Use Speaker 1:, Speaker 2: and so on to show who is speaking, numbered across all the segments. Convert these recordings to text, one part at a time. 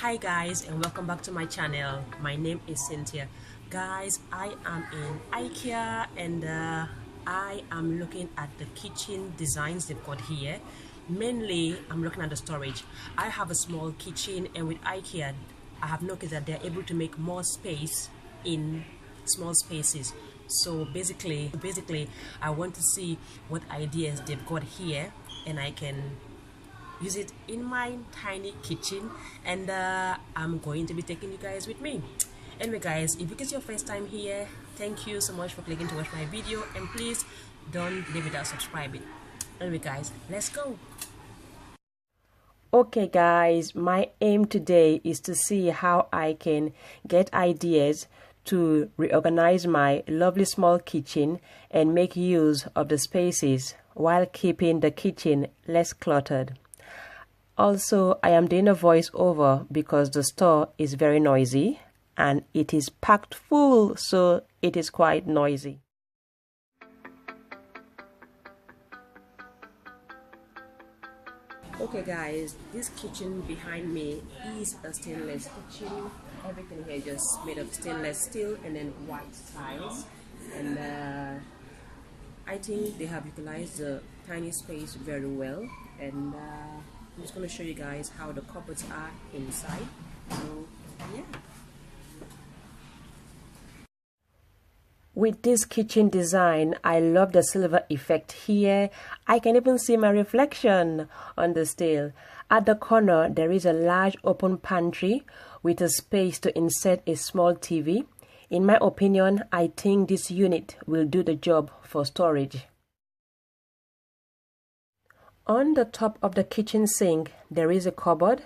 Speaker 1: Hi guys, and welcome back to my channel. My name is Cynthia. Guys, I am in Ikea and I am looking at the kitchen designs they've got here. Mainly I'm looking at the storage. I have a small kitchen, and with Ikea I have noticed that they're able to make more space in small spaces. So basically I want to see what ideas they've got here, and I can use it in my tiny kitchen, and I'm going to be taking you guys with me. Anyway guys, if it's your first time here, thank you so much for clicking to watch my video, and please don't leave without subscribing. Anyway guys, let's go. Okay guys, my aim today is to see how I can get ideas to reorganize my lovely small kitchen and make use of the spaces while keeping the kitchen less cluttered. Also, I am doing a voiceover because the store is very noisy and it is packed full, so it is quite noisy. Okay guys, this kitchen behind me is a stainless kitchen. Everything here just made of stainless steel and then white tiles, and I think they have utilized the tiny space very well, and I'm just going to show you guys how the cupboards are inside. So yeah. With this kitchen design, I love the silver effect here. I can even see my reflection on the steel. At the corner, there is a large open pantry with a space to insert a small TV. In my opinion, I think this unit will do the job for storage. On the top of the kitchen sink, there is a cupboard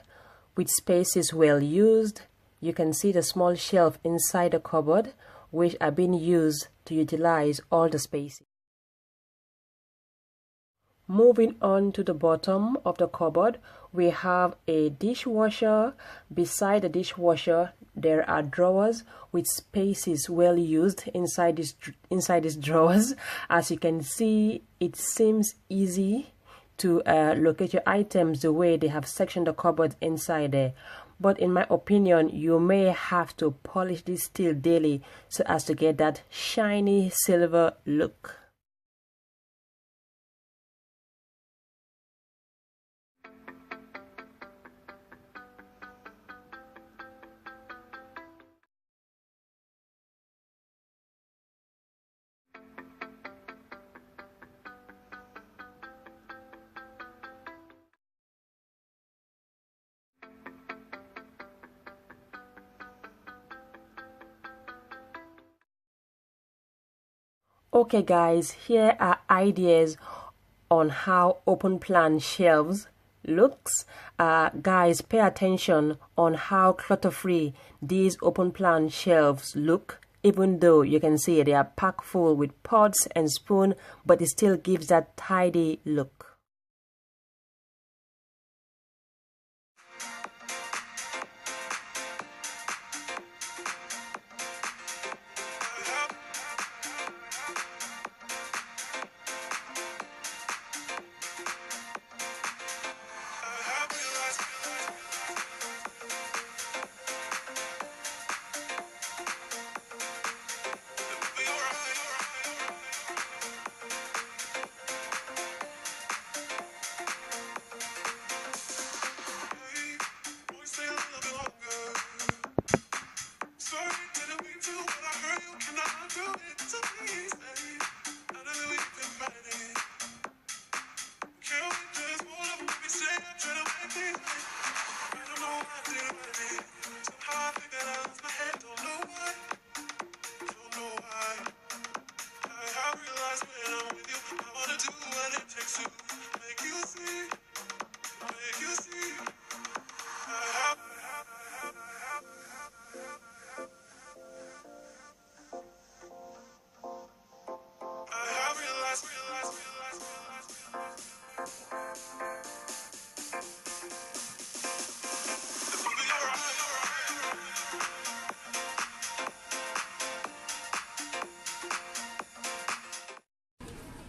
Speaker 1: with spaces well used. You can see the small shelf inside the cupboard, which are being used to utilize all the spaces. Moving on to the bottom of the cupboard, we have a dishwasher. Beside the dishwasher, there are drawers with spaces well used inside these drawers. As you can see, it seems easy to locate your items the way they have sectioned the cupboard inside there. But in my opinion, you may have to polish this steel daily so as to get that shiny silver look. Okay guys, here are ideas on how open plan shelves looks. Guys, pay attention on how clutter-free these open plan shelves look. Even though you can see they are packed full with pots and spoon, but it still gives that tidy look.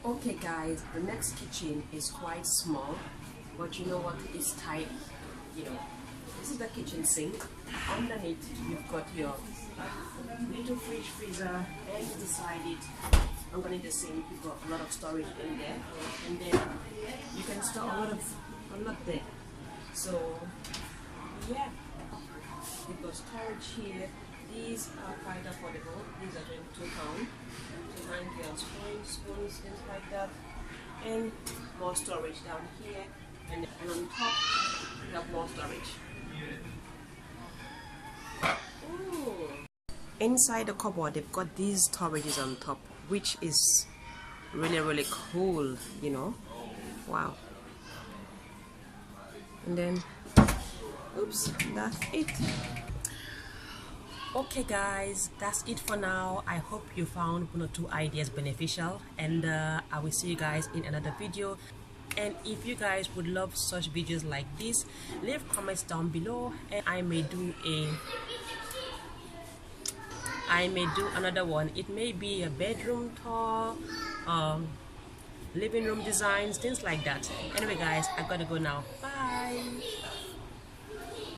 Speaker 1: Okay guys, the next kitchen is quite small, but you know what, it's tidy, this is the kitchen sink. Underneath you've got your little fridge freezer, and beside it underneath the sink you've got a lot of storage in there, and then you can store a lot there. So yeah, you've got storage here. These are quite affordable. These are £22 to hang your spoons, things like that, and more storage down here, and on top you have more storage. Ooh. Inside the cupboard they've got these storages on top, which is really cool, you know. Wow. And then oops, that's it. Okay guys, that's it for now. I hope you found one or two ideas beneficial, and I will see you guys in another video. And if you guys would love such videos like this, leave comments down below, and I may do another one. It may be a bedroom tour, living room designs, things like that. Anyway guys, I gotta go now. Bye.